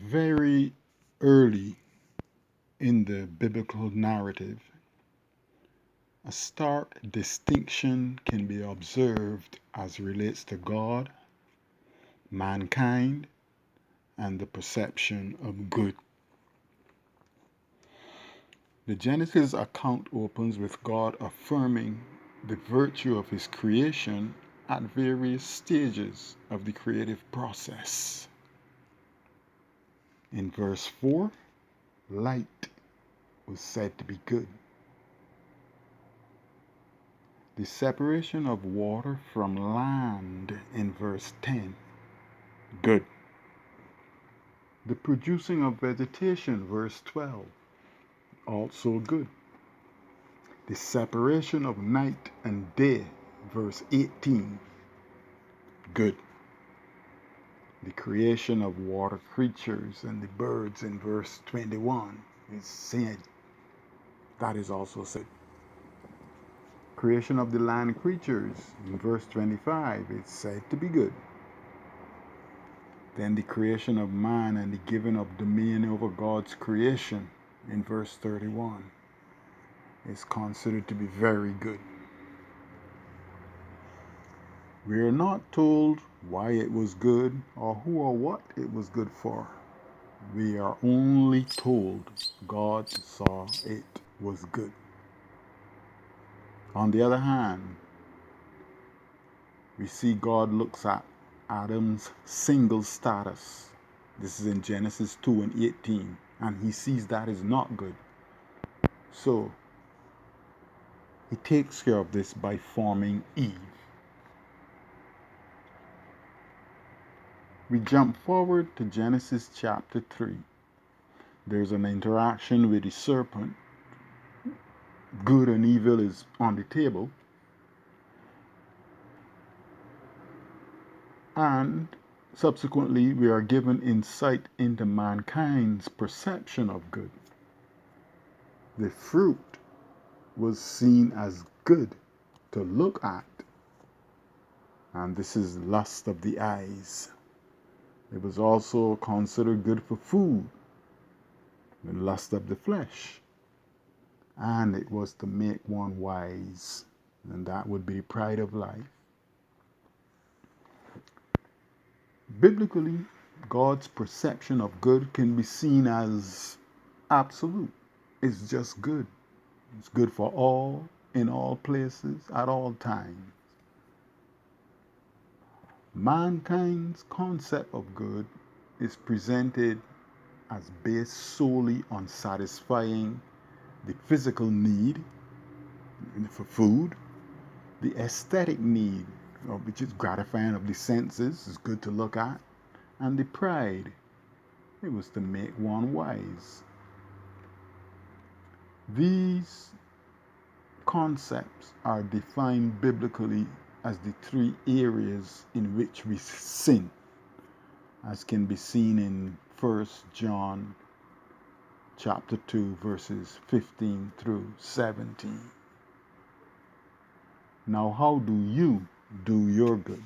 Very early in the biblical narrative, a stark distinction can be observed as relates to God, mankind, and the perception of good. The Genesis account opens with God affirming the virtue of his creation at various stages of the creative process. In verse 4, light was said to be good. The separation of water from land in verse 10, good. The producing of vegetation, verse 12, also good. The separation of night and day, verse 18, good. The creation of water creatures and the birds in verse 21 is said. That is also said. Creation of the land creatures in verse 25 is said to be good. Then the creation of man and the giving of dominion over God's creation in verse 31 is considered to be very good. We are not told why it was good or who or what it was good for. We are only told God saw it was good. On the other hand, we see God looks at Adam's single status. This is in Genesis 2 and 18, and he sees that is not good. So, he takes care of this by forming Eve. We jump forward to Genesis chapter 3. There's an interaction with the serpent. Good and evil is on the table. And subsequently, we are given insight into mankind's perception of good. The fruit was seen as good to look at, and this is lust of the eyes. It was also considered good for food, the lust of the flesh, and it was to make one wise, and that would be pride of life. Biblically, God's perception of good can be seen as absolute. It's just good. It's good for all, in all places, at all times. Mankind's concept of good is presented as based solely on satisfying the physical need for food, the aesthetic need, which is gratifying of the senses, is good to look at, and the pride, it was to make one wise. These concepts are defined biblically as the three areas in which we sin, as can be seen in 1 John chapter 2 verses 15 through 17. Now, how do you do your good?